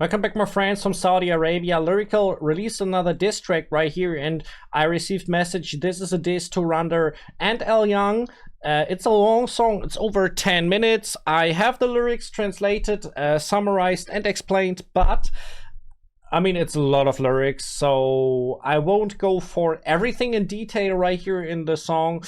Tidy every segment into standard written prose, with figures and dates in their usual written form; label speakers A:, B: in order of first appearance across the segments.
A: Welcome back, my friends from Saudi Arabia. Lyrical released another diss track right here, and I received message. This is a diss to Runder and El Young. It's a long song. It's over 10 minutes. I have the lyrics translated, summarized, and explained, but I mean, it's a lot of lyrics, so I won't go for everything in detail right here in the song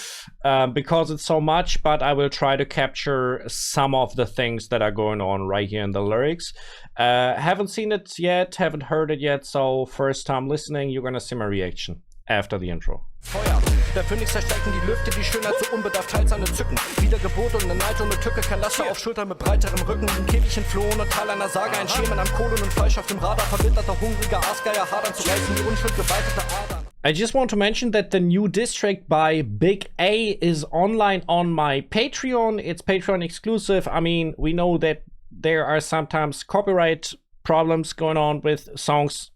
A: because it's so much, but I will try to capture some of the things that are going on right here in the lyrics. Haven't seen it yet, haven't heard it yet, so first time listening, you're gonna see my reaction after the intro.
B: Feuer, der Phönix zerstrecken die Lüfte, die Schönheit so unbedarft teilt seine Zücken. Wiedergeburt und eine Neid und eine Tücke, kein Laster auf Schultern mit breiterem Rücken. Ein Käfig entflohen und Teil einer Sage, ein Schemen am Kohlen und Fleisch auf dem Radar. Verbitterter, hungriger Aasgeier, hadern zu reißen, die Unschuld geweitete Adern.
A: I just want to mention that the new diss track by Big A is online on my Patreon. It's Patreon exclusive. I mean, we know that there are sometimes copyright problems going on with songs.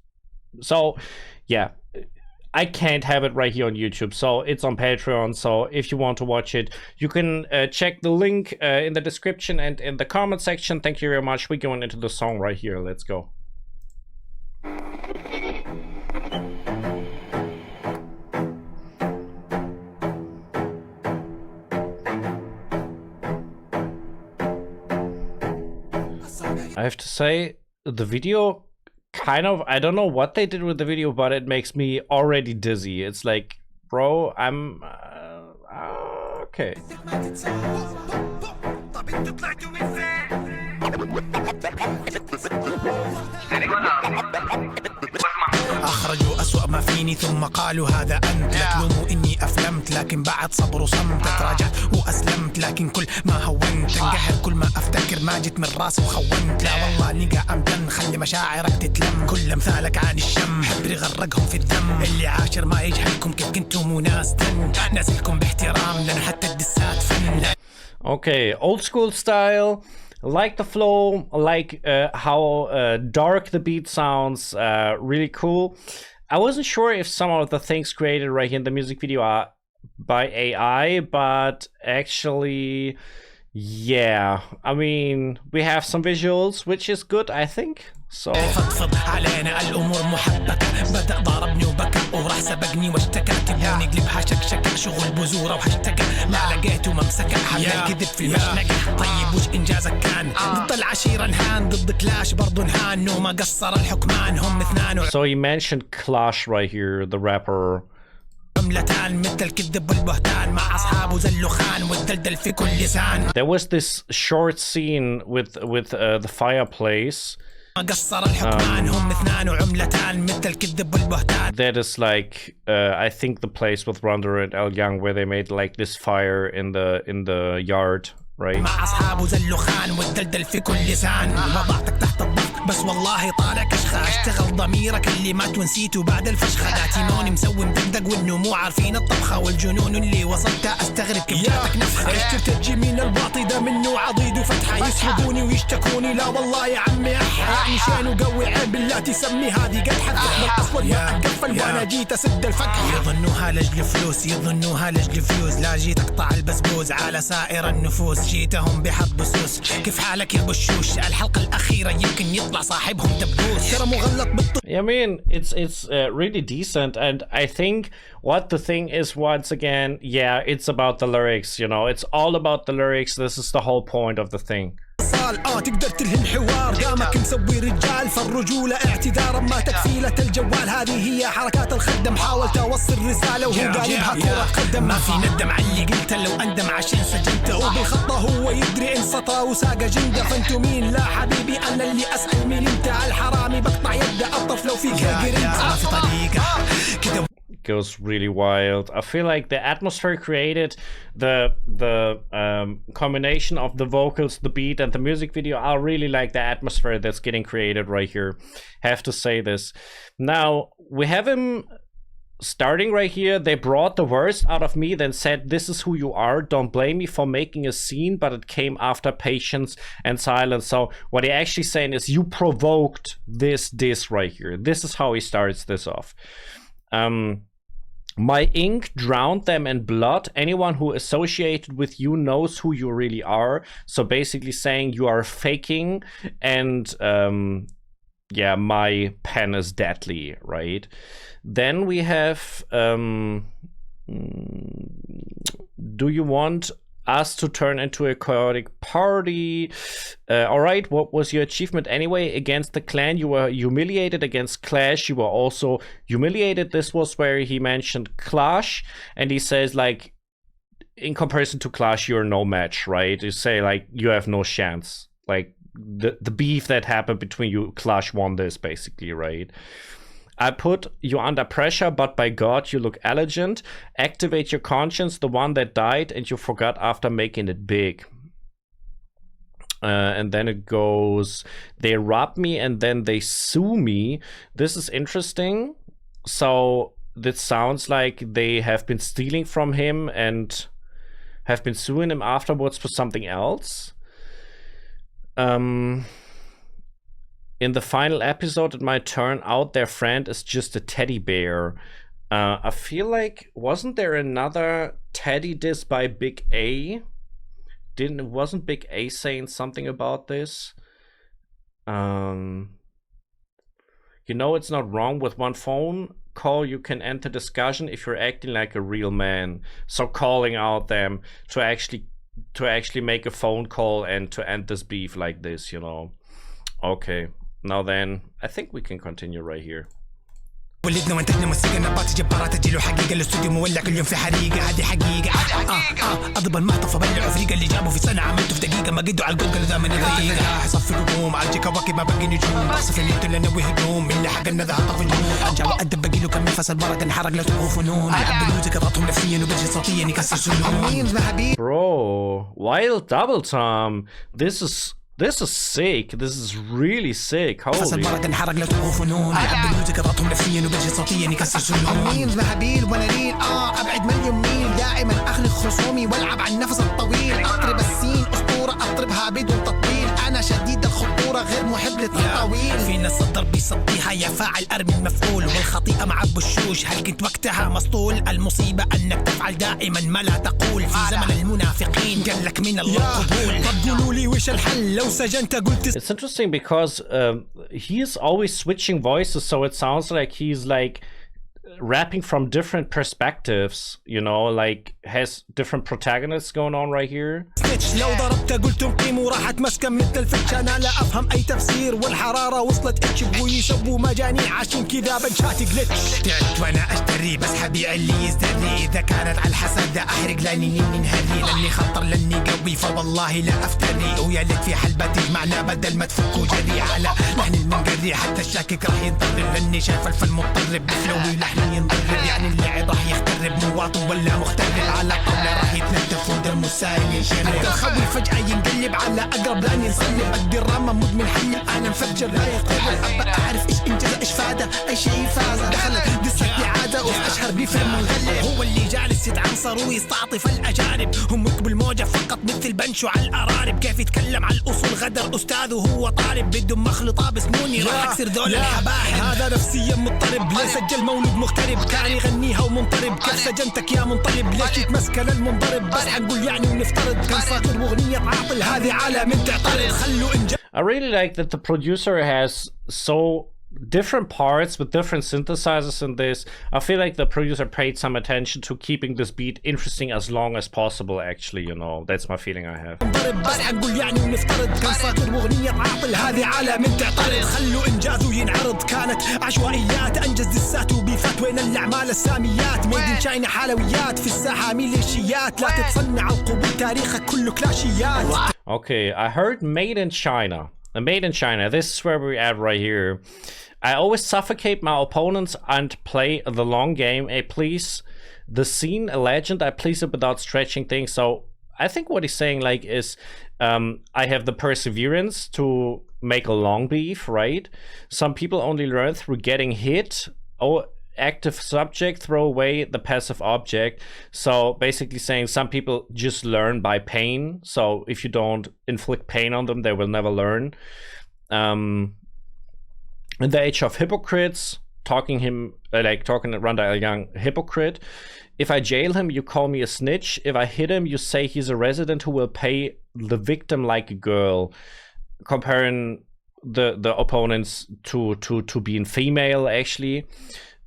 A: So, yeah. I can't have it right here on YouTube, so it's on Patreon. So if you want to watch it, you can check the link in the description and in the comment section. Thank you very much. We're going into the song right here. Let's go. I have to say, the video kind of, I don't know what they did with the video, but it makes me already dizzy. It's like, bro, I'm okay.
C: أخرجوا أسوأ ما فيني ثم قالوا هذا أنت لا تلوموا إني أفلمت لكن بعد صبر وصمت تراجعت وأسلمت لكن كل ما هونت انقهر كل ما أفتكر ما جيت من راسي وخونت لا والله نقع أمدن خلي مشاعرك تتلم كل أمثالك عن الشم حبري غرقهم في الذم اللي عاشر ما يجهلكم كيف كنتم ناس تن نازلكم باحترام لأن حتى الدسات فن.
A: Okay, old school style. Like the flow, like how dark the beat sounds, really cool. I wasn't sure if some of the things created right here in the music video are by AI, but actually, yeah. I mean, we have some visuals, which is good, I think. So
C: فضفض علينا الامور محبكه بدا ضربني وبكى وراح سبقني واشتكى تبوني قلبها شكشكه شغل بزوره وهاشتكى ما لقيته ممسكه حمل كذب في المشنقه طيب وش انجازك كان ضد العشيره نهان ضد كلاش برضو نهان وما قصر الحكمان هم اثنان.
A: So he mentioned Clash right here, the rapper.
C: عملتان مثل الكذب والبهتان مع اصحابه زلوا خان والدلدل في كل لسان.
A: There was this short scene with the fireplace. That is like I think the place with Runder and El Young where they made like this fire in the yard, right?
C: مع أصحابه زلوا خان والدلدل في كل لسان وضعتك تحت الضغط بس والله طالع كشخة اشتغل ضميرك اللي مات ونسيته بعد الفشخة داتينوني مسوي مدقدق وانه مو عارفين الطبخة والجنون اللي وصلت استغرب كيف جاتك نفخة اشترت تجي من الباطي ده منه عضيد وفتحة يسردوني ويشتكوني لا والله يا عمي احا يعني شين وقوي عين بالله تسمي هذه قدحة بالاسود ما اقفل وانا جيت اسد الفتحة يظنوها لاجل فلوس يظنوها لاجل فيوز لا جيت اقطع البسبوز على سائر النفوس جيتهم بحط بسوس كيف حالك يا بشوش الحلقة الأخيرة يمكن يطلع صاحبهم دبوس ترى مغلط
A: I mean, it's really decent, and I think what the thing is, once again, yeah, it's about the lyrics, you know, it's all about the lyrics. This is the whole point of the thing.
C: تقدر تلهم حوار قامك مسوي رجال فالرجولة اعتذارا ما تكفيلة الجوال هذه هي حركات الخدم حاولت اوصل رسالة وهو قالبها كرة قدم ما في ندم على اللي قلته لو اندم عشان سجنته وبالخطة هو يدري ان سطى وساق جنده فانتو مين لا حبيبي انا اللي اسأل مين انت على الحرامي بقطع يده اطف لو فيك قرنت في طريقة كده
A: goes really wild. I feel like the atmosphere created, the combination of the vocals, the beat, and the music video. I really like the atmosphere that's getting created right here. Have to say this. Now we have him starting right here. They brought the worst out of me, then said, "This is who you are. Don't blame me for making a scene, but it came after patience and silence." So what he actually saying is, you provoked this right here. This is how he starts this off. My ink drowned them in blood. Anyone who associated with you knows who you really are. So basically saying you are faking and yeah, my pen is deadly, right? Then we have, do you want us to turn into a chaotic party? All right, what was your achievement anyway? Against the clan, you were humiliated. Against Clash, you were also humiliated. This was where he mentioned Clash, and he says, like, in comparison to Clash, you're no match, right? You say, like, you have no chance. Like, the beef that happened between you, Clash won this, basically, right? I put you under pressure, but by God, you look elegant. Activate your conscience, the one that died, and you forgot after making it big. And then it goes, they rob me and then they sue me. This is interesting. So this sounds like they have been stealing from him and have been suing him afterwards for something else. In the final episode, it might turn out their friend is just a teddy bear. I feel like, wasn't there another teddy diss by Big A? Wasn't Big A saying something about this? You know, it's not wrong with one phone call. You can enter discussion if you're acting like a real man. So calling out them to actually make a phone call and to end this beef like this, you know. Okay. Now then, I think we can continue right here.
C: ولدنا وانتجنا موسيقى نبات جبارات تجيله حقيقة الاستوديو مولع كل يوم في حريقة هذه حقيقة اضرب المعطف ابلع افريقة اللي جابه في سنة عملته في دقيقة ما قدوا على القوم قالوا ذا من الغريقة حصفي الهجوم على كواكب ما بقي نجوم بخصف النيوت اللي نوي هجوم اللي حق النذا طف النجوم ارجع وادب باقي له كم نفس البرق انحرق لا تبغوا فنون يعبي الموسيقى ضغطهم نفسيا وبجي صوتيا يكسر سنون.
A: Bro, wild double time. This is sick. This is really sick. Holy.
C: ابعد مليون ميل دائما اخلق خصومي والعب على النفس الطويل اطرب السين اسطوره اطربها بدون تطويل انا شديد الخطوره غير محب للتطاويل في ناس الضرب يصديها يا فاعل ارمي المفعول والخطيئه مع بشوش هل كنت وقتها مسطول المصيبه انك تفعل دائما ما لا تقول في زمن المنافقين قال لك من الله قبول طب قولوا لي وش الحل لو سجنت قلت.
A: It's interesting because he is always switching voices, so it sounds like he's like rapping from different perspectives, you know, like has different protagonists going on right here.
C: لو ضربت قلت قيم وراحت مسكن مثل الفتش انا لا افهم اي تفسير والحراره وصلت اتش بوي يسبوا مجانين عشان كذا بنشاتي جلتش تعبت وانا اشتري بس حبيع اللي يزدري اذا كانت على الحسد ده احرق لاني نهري لاني خطر لاني قوي فوالله لا افتري ويا ليت في حلبة تجمعنا بدل ما تفكوا جري على لحن المنقري حتى الشاكك راح ينضرب لاني شايف الفن مضطرب بفلوي لحني ينضرب يعني اللعب راح يخترب مواطن ولا مخترب على طاوله راح يتنتف ودم السائل ينشرب الخبر فجأة ينقلب على أقرب لاني نصلب الدراما مدمن حلب أنا مفجر لا يقرب أبى أعرف إيش إنجاز إيش فاده أي شيء فاز دخلت دسك عادة وفي أشهر بفهم مغلب هو اللي جالس يتعنصر ويستعطف الأجانب هم ركب الموجة فقط مثل بنشو على الأرارب كيف يتكلم على الأصول غدر أستاذ وهو طالب بدون مخلطة بسموني راح أكسر دول الحباحب هذا نفسيا مضطرب ليه سجل مولود مغترب كان يغنيها ومنطرب كيف سجنتك يا منطلب ليش يتمسكن المنضرب بس حنقول يعني ونفترض كان صاغر واغنية عاطل هذه عالم تعترض خلوا انجاز.
A: I really like that the producer has so different parts with different synthesizers in this. I feel like the producer paid some attention to keeping this beat interesting as long as possible, actually, you know. That's my feeling I have.
C: بس حنقول يعني ونفترض كان صاغر واغنية عاطل هذه عالم تعترض خلوا انجازه ينعرض كانت عشوائيات انجز دسات وبيفات وين الاعمال الساميات ميدين شاينا حلويات في الساحة ميليشيات لا تتصنع القبول تاريخك كله كلاشيات.
A: Okay, I heard made in China. Made in China. This is where we're at right here. I always suffocate my opponents and play the long game. Please the scene a legend. I please it without stretching things. So I think what he's saying like is I have the perseverance to make a long beef, right? Some people only learn through getting hit. Oh, active subject, throw away the passive object. So basically saying some people just learn by pain. So if you don't inflict pain on them, they will never learn. In the age of hypocrites, talking Randa a young hypocrite. If I jail him, you call me a snitch. If I hit him, you say he's a resident who will pay the victim like a girl. Comparing the opponents to being female. Actually,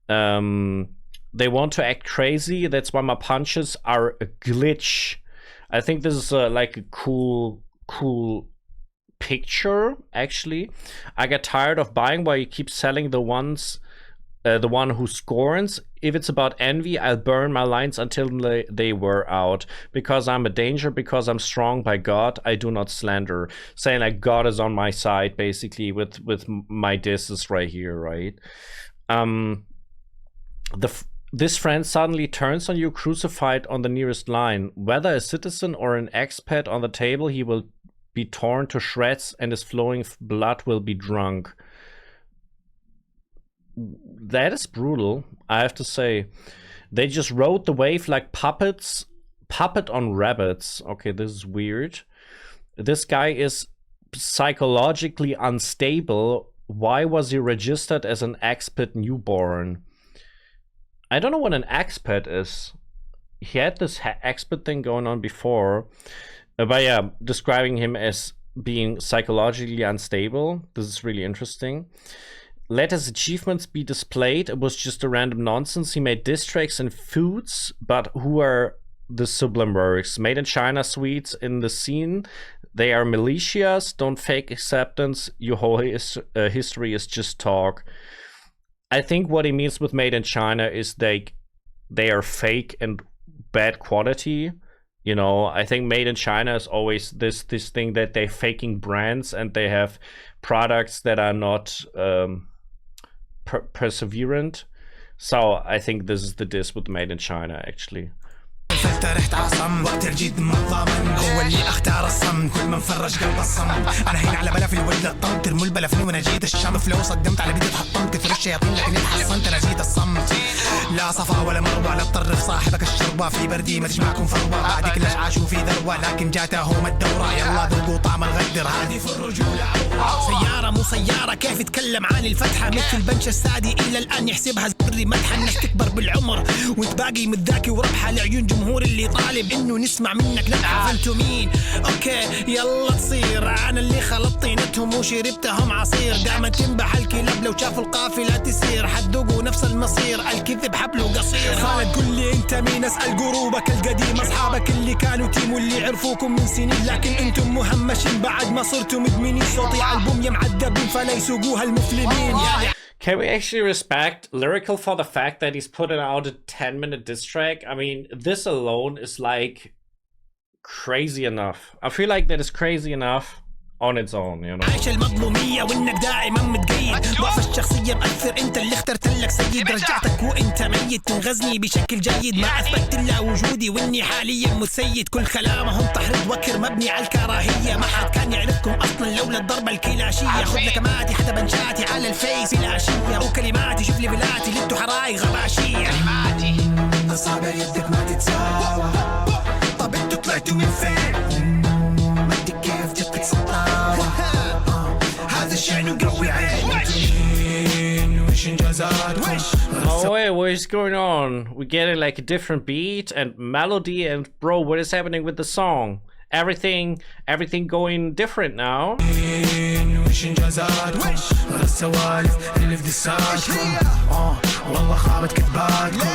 A: they want to act crazy. That's why my punches are a glitch. I think this is like a cool picture. Actually, I get tired of buying why you keep selling the ones. The one who scorns. If it's about envy, I'll burn my lines until they wear out. Because I'm a danger, because I'm strong by God, I do not slander. Saying like God is on my side, basically, with my disses right here, right? This friend suddenly turns on you, crucified on the nearest line. Whether a citizen or an expat on the table, he will be torn to shreds and his flowing blood will be drunk. That is brutal, I have to say. They just rode the wave like puppets. Puppet on rabbits. Okay, this is weird. This guy is psychologically unstable. Why was he registered as an expat newborn? I don't know what an expat is. He had this expat thing going on before. But yeah, describing him as being psychologically unstable. This is really interesting. Let his achievements be displayed. It was just a random nonsense. He made diss tracks and foods, but who are the sublime works? Made in China sweets in the scene. They are militias. Don't fake acceptance. Your whole history is just talk. I think what he means with made in China is they are fake and bad quality. You know, I think made in China is always this thing that they're faking brands and they have products that are not perseverant. So I think this is the diss with made in China, actually.
C: فلتة رحت عصم وقت الجد ما ضامن هو اللي اختار الصمت كل من فرج قلب الصمت انا هين على بلا في الولد الطمت ترموا البلا فين وانا جيت الشام فلو صدمت على بيدي تحطمت كثر الشياطين لكن اتحصنت انا جيت الصمت لا صفا ولا مروه على الطرف صاحبك الشربه في بردي ما تجمعكم فروه بعد كل عاشوا في ذروه لكن جاتهم الدوره يلا ذوقوا طعم الغدر هذه في الرجوله سياره مو سياره كيف يتكلم عن الفتحه مثل بنش السادي الى الان يحسبها زري مدحه الناس تكبر بالعمر وانت باقي متذاكي وربحه لعيون جمهور اللي طالب انه نسمع منك لبحه فانتو مين اوكي يلا تصير انا اللي خلط طينتهم وشربتهم عصير دائما تنبح الكلاب لو شافوا القافله تسير حدوقوا نفس المصير الكذب حبله قصير خالد قل لي انت مين اسال قروبك القديم اصحابك اللي كانوا تيم واللي عرفوكم من سنين لكن انتم مهمشين بعد ما صرتوا مدمنين صوتي على البوم يا معذبين فلا يسوقوها المفلمين يعني.
A: Can we actually respect Lyrical for the fact that he's putting out a 10-minute diss track? I mean, this alone is like crazy enough. I feel like that is crazy enough on its own, you know.
C: عايش المظلومية وانك دائما متقيد ضعف الشخصية مأثر انت اللي اخترت لك سيد رجعتك وانت ميت تنغزني بشكل جيد ما اثبتت الا وجودي واني حاليا متسيد كل كلامهم تحريض وكر مبني على الكراهية ما حد كان يعرفكم اصلا لولا الضربة الكلاشية خذ لك ماتي حتى بنشاتي على الفيس العشية وكلماتي شوف ليفلاتي اللي انتو حرايق غباشية كلماتي اصابع يدك ما تتساوى طب انتو طلعتوا من فين ما ادري كيف جتك سطاوة هذا الشعر قوي عين وش انجازاتكم
A: Oh wait, what is going on? We're getting like a different beat and melody and bro, what is happening with the song? Everything going different now.
C: وش انجازاتكم غير السوالف اللي في دساتكم والله خابت كتباتكم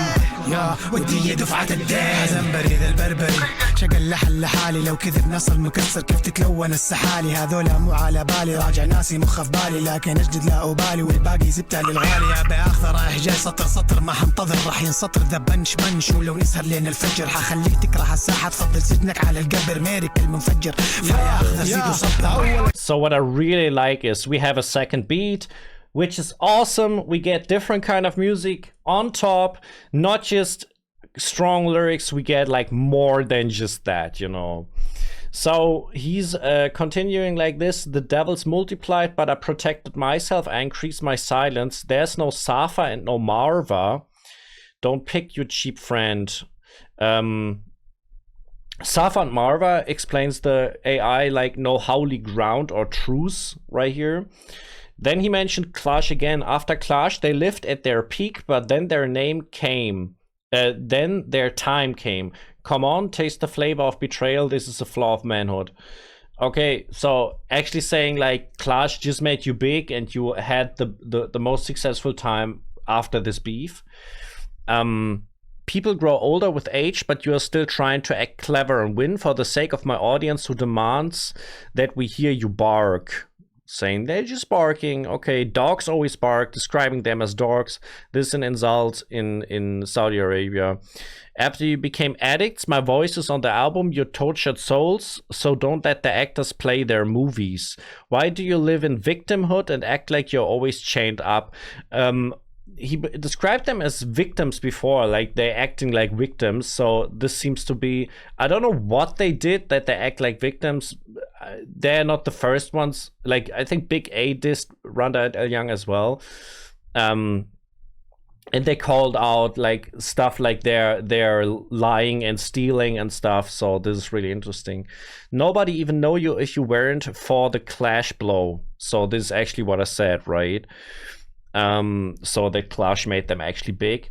C: يا ودي دفعة الدين زنبري ذا البربري شقل لحل لحالي لو كذب نصل مكسر كيف تتلون السحالي هذولا مو على بالي راجع ناسي مخ في بالي لكن اجدد لا أبالي والباقي زبتها للغالي ابي اخذ رايح جاي سطر سطر ما حنتظر راح ينسطر ذا بنش بنش ولو نسهر لين الفجر حخليك تكره الساحة تفضل سجنك على القبر ميري المنفجر فيا اخذ زيد وصبر.
A: So what I really like is we have a second beat, which is awesome. We get different kind of music on top, not just strong lyrics. We get like more than just that, you know. So he's continuing like this. The devil's multiplied, but I protected myself. I increased my silence. There's no Safa and no Marva. Don't pick your cheap friend. Safa and Marva explains the AI like no holy ground or truce right here. Then he mentioned Clash again. After Clash, they lived at their peak, but then their name came. Then their time came. Come on, taste the flavor of betrayal. This is a flaw of manhood. Okay, so actually saying like Clash just made you big and you had the most successful time after this beef. People grow older with age, but you are still trying to act clever and win for the sake of my audience who demands that we hear you bark. Saying they're just barking. Okay, dogs always bark, describing them as dogs. This is an insult in Saudi Arabia. After you became addicts, my voice is on the album, you tortured souls, so don't let the actors play their movies. Why do you live in victimhood and act like you're always chained up? He described them as victims before, like they're acting like victims. So this seems to be, I don't know what they did that they act like victims. They're not the first ones. Like I think Big A dissed Randa and El Young as well. And they called out like stuff like they're lying and stealing and stuff. So this is really interesting. Nobody even know you if you weren't for the Clash blow. So this is actually what I said, right? So the Clash made them actually big.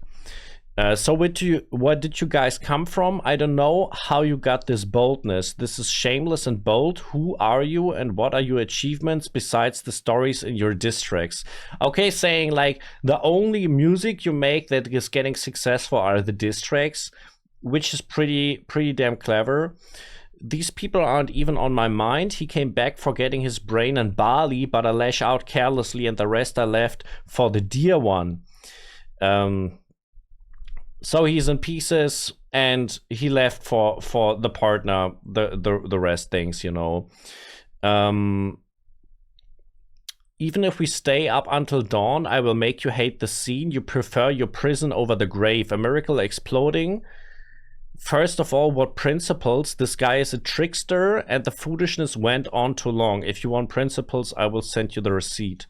A: So what did you guys come from? I don't know how you got this boldness. This is shameless and bold. Who are you and what are your achievements besides the stories in your diss tracks? Okay, saying like the only music you make that is getting successful are the diss tracks, which is pretty damn clever. These people aren't even on my mind. He came back for getting his brain in Bali, but I lash out carelessly and the rest I left for the dear one. So he's in pieces and he left for the partner, the rest things, you know. Even if we stay up until dawn, I will make you hate the scene. You prefer your prison over the grave. A miracle exploding. First of all, what principles? This guy is a trickster and the foolishness went on too long. If you want principles, I will send you the receipt.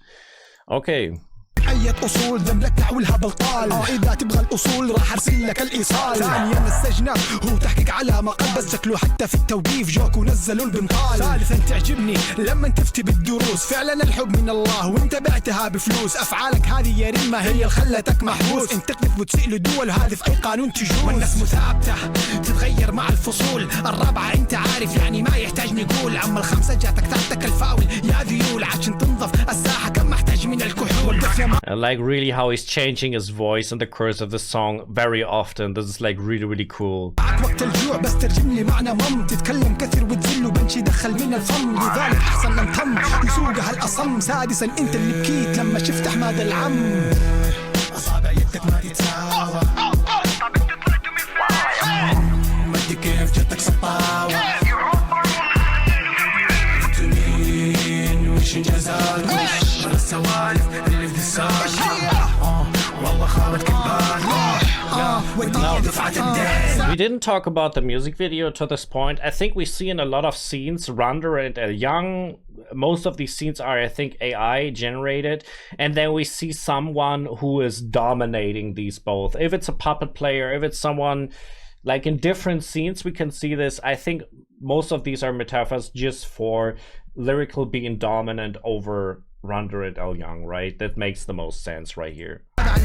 A: Okay.
C: أي أصول ذملك والهبل طال إذا تبغى الأصول راح أرسل لك الإيصال ثانيا السجن هو تحقيق على مقال بس شكله حتى في التوقيف جوك ونزلوا البنطال ثالثا تعجبني لما تفتي بالدروس فعلا الحب من الله وانت بعتها بفلوس أفعالك هذه يا رمة هي اللي خلتك محبوس انت تقذف وتسئل الدول هذه في أي قانون تجوز والناس مثابتة تتغير مع الفصول الرابعة انت عارف يعني ما يحتاج نقول أما الخمسة جاتك تحتك الفاول يا ذيول عشان تنظف الساحة كم محتاج من الكحول
A: I like really how he's changing his voice in the course of the song very often. This is like really cool.
C: وقت الجوع بس ترجم لي معنى مم تتكلم كثر وتزل وبنشي دخل من الفم لذلك أحسن لم تم يسوقها الأصم سادسا أنت اللي بكيت لما شفت أحمد العم أصابع يدك ما تتساوى مدي كيف جتك سطاوة تنين وش جزال وش السوالف اللي في الساش والله خابت كبار
A: We didn't talk about the music video to this point. I think we see in a lot of scenes Randa and El Young. Most of these scenes are, I think, AI generated. And then we see someone who is dominating these both. If it's a puppet player, if it's someone like in different scenes, we can see this. I think most of these are metaphors just for Lyrical being dominant over Randa and El Young, right? That makes the most sense right here.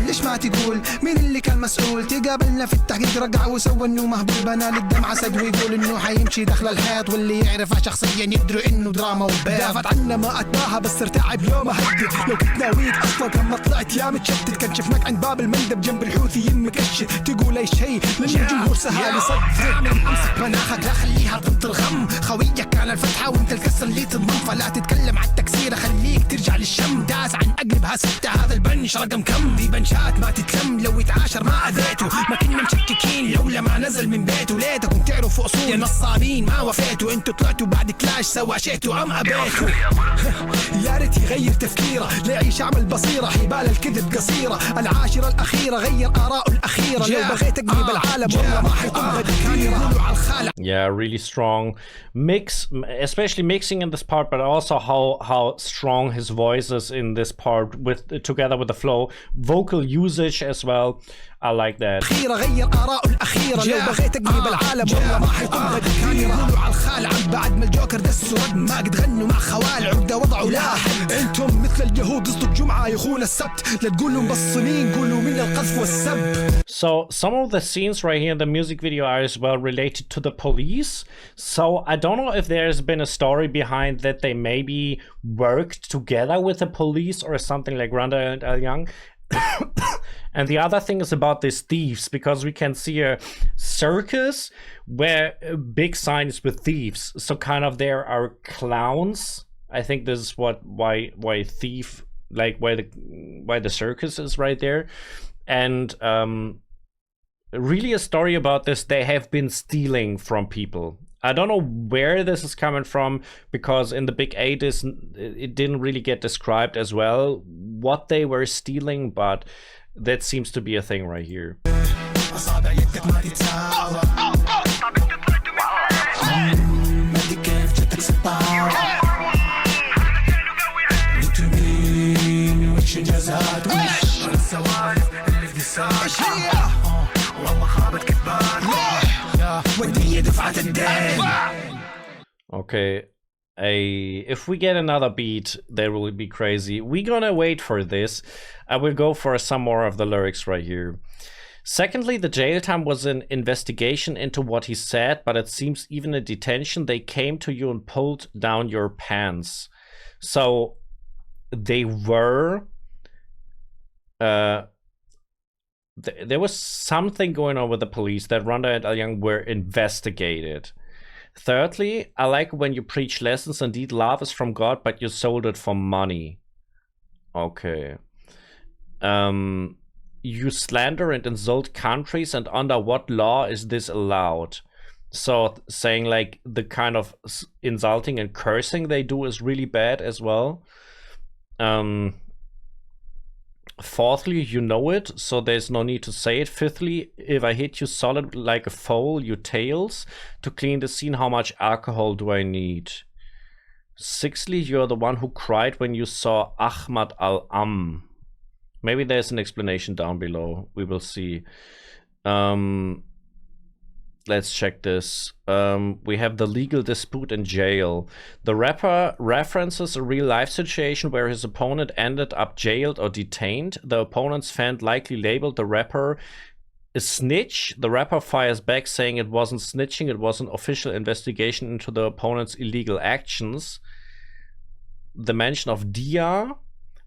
C: ليش ما تقول مين اللي كان مسؤول تقابلنا في التحقيق رقع وسوى انه مهبول بنا للدمعة سد ويقول انه حيمشي داخل الحيط واللي يعرفها شخصيا يدري انه دراما وبيض دافت عنا ما اتباها بس ارتعب يوم اهدد لو كنت ناويك اصلا لما طلعت يا متشتت كان شفناك عند باب المندب جنب الحوثيين مكشت تقول اي شيء لان الجمهور سهل يصدق امسك مناخك لا خليها تمطر غم خويك كان الفتحه وانت الكسر اللي تضمن فلا تتكلم عن التكسير خليك ترجع للشم داس عن اقلبها ستة هذا البنش رقم كم دي بنشات ما تتلم لو يتعاشر ما اذيته ما كنا مشككين لولا ما نزل من بيته ليتكم تعرفوا اصول يا نصابين ما وفيتوا انتوا طلعتوا بعد كلاش سوا شيتوا ام ابيتوا يا ريت يغير تفكيره لا يعيش عمل بصيره حبال الكذب قصيره العاشره الاخيره غير اراءه الاخيره لو بغيت اقلب العالم والله ما حيكون كان يقولوا على الخالق.
A: Yeah, really strong mix, especially mixing in this part, but also how strong his voice is in this part with together with the flow, vocal usage as well. I like that.
C: أخيرة غير آراء الأخيرة لو بغيت أقلب العالم والله ما حيكون غدي كانوا يقولوا على الخال عم بعد ما الجوكر دسوا رد ما قد غنوا مع خوال عقدة وضعوا لها حد أنتم مثل اليهود اصدق جمعة يخون السبت لا تقولوا مبصمين قولوا من القذف والسب.
A: So some of the scenes right here in the music video are as well related to the police. So I don't know if there's been a story behind that they maybe worked together with the police or something like Randa and El Young. And the other thing is about these thieves, because we can see a circus where big signs with thieves. So kind of there are clowns. I think this is why thief, like why the circus is right there. And really a story about this, they have been stealing from people. I don't know where this is coming from, because in the Big 8 it didn't really get described as well what they were stealing, but that seems to be a thing right here. Okay, if we get another beat, that will be crazy. We're gonna wait for this. I will go for some more of the lyrics right here. Secondly, the jail time was an investigation into what he said, but it seems even in detention they came to you and pulled down your pants. So they were there was something going on with the police that Randa and El Young were investigated. Thirdly, I like when you preach lessons. Indeed, love is from God, but you sold it for money. Okay. You slander and insult countries, and under what law is this allowed? So saying like the kind of insulting and cursing they do is really bad as well. Fourthly, you know it, so there's no need to say it. Fifthly, if I hit you solid like a foal, you tails. To clean the scene, how much alcohol do I need? Sixthly, you're the one who cried when you saw Ahmad al-Am. Maybe there's an explanation down below. We will see. Let's check this. We have the legal dispute in jail. The rapper references a real life situation where his opponent ended up jailed or detained. The opponent's fan likely labeled the rapper a snitch. The rapper fires back saying it wasn't snitching, it was an official investigation into the opponent's illegal actions. The mention of diya,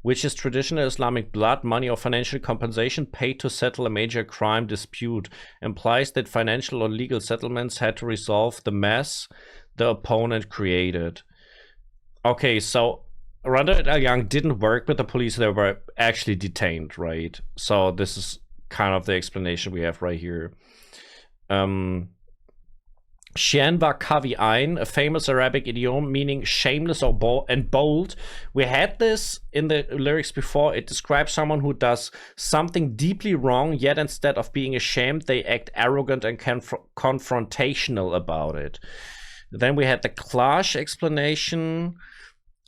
A: which is traditional Islamic blood, money or financial compensation paid to settle a major crime dispute, implies that financial or legal settlements had to resolve the mess the opponent created. Okay, so Randa and El Young didn't work with the police, they were actually detained, right? So this is kind of the explanation we have right here. Shen war kavi ein, a famous Arabic idiom meaning shameless or bold. We had this in the lyrics before. It describes someone who does something deeply wrong, yet instead of being ashamed, they act arrogant and confrontational about it. Then we had the clash explanation.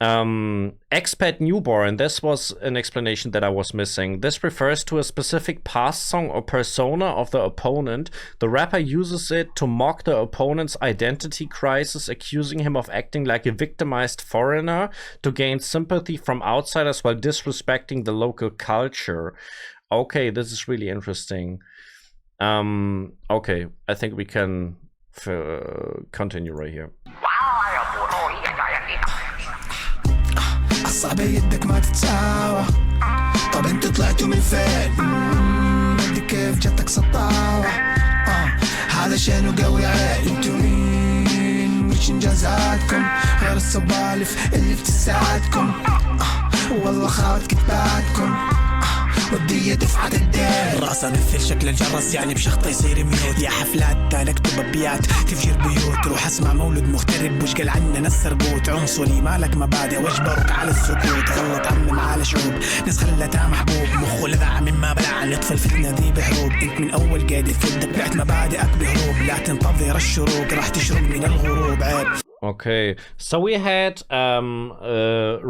A: Expat newborn, this was an explanation that I was missing. This refers to a specific past song or persona of the opponent. The rapper uses it to mock the opponent's identity crisis, accusing him of acting like a victimized foreigner to gain sympathy from outsiders while disrespecting the local culture. Okay, this is really interesting. Okay, I think we can continue right here.
C: صعب يدك ما تتساوى طب انتوا طلعتوا من فين بدي كيف جتك سطاوة هذا شانو قوي عيل انتوا مين وش انجازاتكم غير السوالف اللي بتساعدكم والله خاوت كتباتكم ودية دفعة الدين راسا مثل شكل الجرس يعني بشخطة يصير ميوت يا حفلات نكتب ابيات تفجير بيوت روح اسمع مولد مغترب وش قال عننا السربوت عنصري مالك مبادئ واجبرك على السكوت غلط عمم على شعوب ناس خلتها محبوب مخه لذع مما بلع نطفي الفتنة ذي بحروب انت من اول قاعد في يدك بعت مبادئك بهروب لا تنتظر الشروق راح تشرب من الغروب عيب.
A: Okay, so we had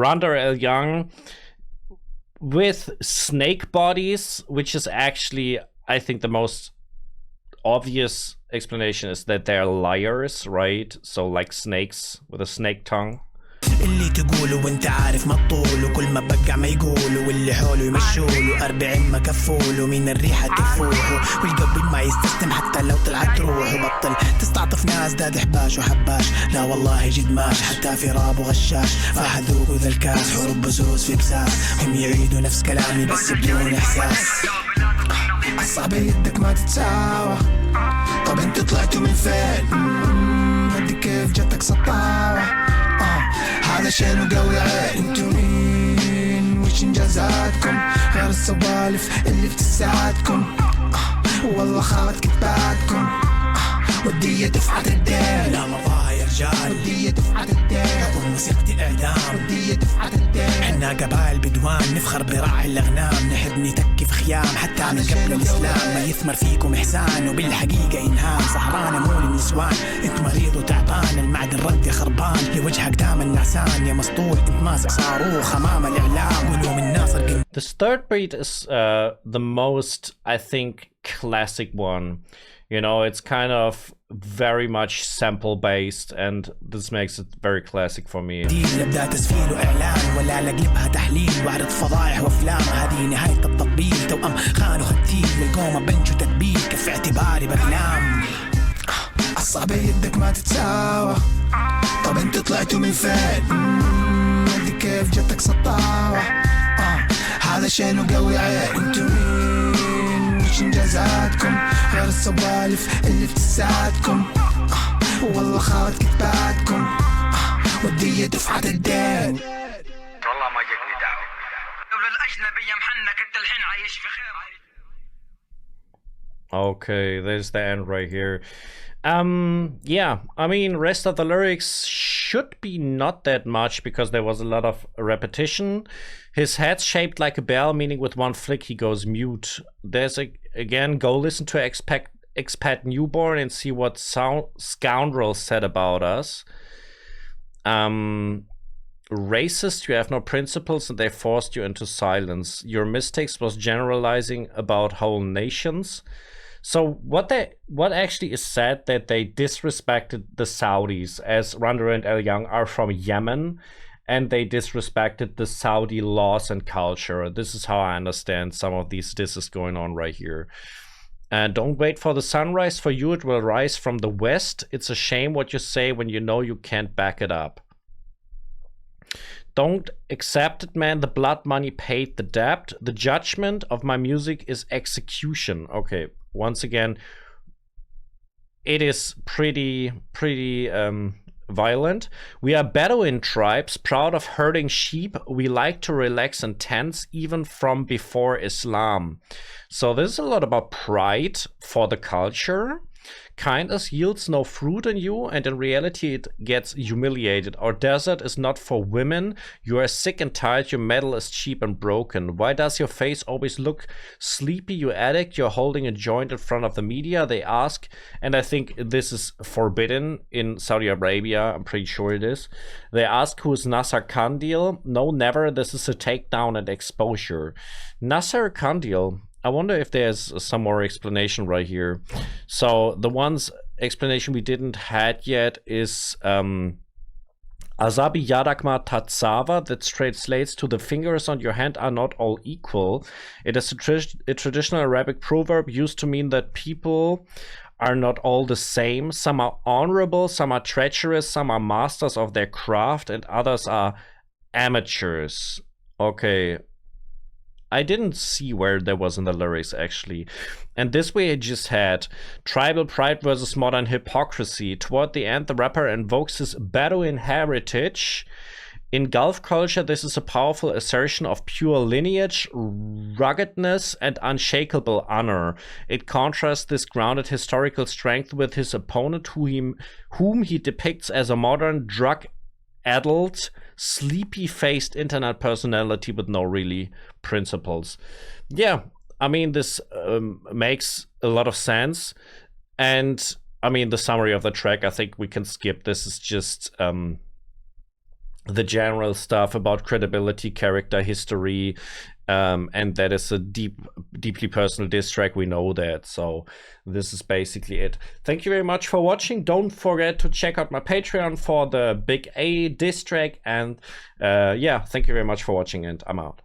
A: Randa El Young with snake bodies, which is actually I think the most obvious explanation is that they're liars, right? So like snakes with a snake tongue.
C: اللي تقوله وانت عارف ما تطول وكل ما بقع ما يقوله واللي حوله يمشوله 40 ما كفوله من الريحة تفوحه والقلب ما يستسلم حتى لو طلعت روحه بطل تستعطف ناس داد حباش وحباش لا والله جد ماش حتى في راب وغشاش فحذوق ذا الكاس حروب بزوز في بساس هم يعيدوا نفس كلامي بس بدون إحساس الصعب يدك ما تتساوى طب انت طلعتوا من فين ودي كيف جتك سطاوة هذا شيء قوي عين انتو مين وش انجازاتكم غير السوالف اللي بتساعدكم والله خالت كتباتكم ودية دفعة الدين لا مرضاها يا رجال ودية دفعة الدين أقول موسيقى الإعدام ودية دفعة الدين حنا قبائل بدوان نفخر براعي الأغنام نحب نتكي في خيام حتى من قبل الإسلام ما يثمر فيكم إحسان وبالحقيقة إنهام سهرانة مو للنسوان أنت مريض وتعبان المعدن رد يا خربان لوجهك دائما نعسان يا مسطول أنت ماسك صاروخ أمام الإعلام ولو من ناصر.
A: This third beat is the most, I think, classic one. You know, it's kind of very much sample based and this makes it very classic for me.
C: دي بدأ تسفيل وإعلان ولا لقلبها تحليل وعرض فضايح وأفلام هذه نهاية التطبيل توأم خانوا هالتيل للقومة بنج وتدبيل كف اعتباري بغلام الصعب يدك ما تتساوى طب انت طلعتوا من فين ودي كيف جتك سطاوة هذا شيء قوي عين انتو مين وش انجازاتكم غير السوالف اللي بتساعدكم والله خالت كتباتكم ودية دفعة الدين
D: والله ما جتني دعوة لولا الأجنبية محنة كنت الحين عايش في خير.
A: Okay, there's the end right here. Yeah, I mean, rest of the lyrics should be not that much because there was a lot of repetition. His head's shaped like a bell, meaning with one flick he goes mute. There's again, go listen to Expat Newborn and see what scoundrels said about us. Racist, you have no principles and they forced you into silence. Your mistakes was generalizing about whole nations. So what actually is said that they disrespected the Saudis, as Randor and El Young are from Yemen, and they disrespected the Saudi laws and culture. This is how I understand some of these disses going on right here. And don't wait for the sunrise, for you it will rise from the west. It's a shame what you say when you know you can't back it up. Don't accept it, man. The blood money paid the debt. The judgment of my music is execution. Okay, once again, it is pretty violent. We are Bedouin tribes, proud of herding sheep. We like to relax in tents, even from before Islam. So this is a lot about pride for the culture. Kindness yields no fruit in you, and in reality it gets humiliated. Our desert is not for women. You are sick and tired, your metal is cheap and broken. Why does your face always look sleepy, you addict? You're holding a joint in front of the media, they ask. And I think this is forbidden in Saudi Arabia, I'm pretty sure it is. They ask who is Nasser Kandil. No, never, this is a takedown and exposure. Nasser Kandil, I wonder if there's some more explanation right here. So the one's explanation we didn't had yet is Azabi Yadakma Tatsava, that translates to the fingers on your hand are not all equal. It is a traditional Arabic proverb used to mean that people are not all the same. Some are honorable, some are treacherous, some are masters of their craft, and others are amateurs. Okay. I didn't see where there was in the lyrics, actually. And this way it just had tribal pride versus modern hypocrisy. Toward the end, the rapper invokes his Bedouin heritage. In Gulf culture, this is a powerful assertion of pure lineage, ruggedness, and unshakable honor. It contrasts this grounded historical strength with his opponent, whom he depicts as a modern, drug-addled, sleepy-faced internet personality with no really principles. Yeah, I mean, this makes a lot of sense. And I mean, the summary of the track, I think we can skip. This is just the general stuff about credibility, character, history, and that is a deeply personal diss track. We know that. So this is basically it. Thank you very much for watching. Don't forget to check out my Patreon for the Big A diss track. And yeah, thank you very much for watching, and I'm out.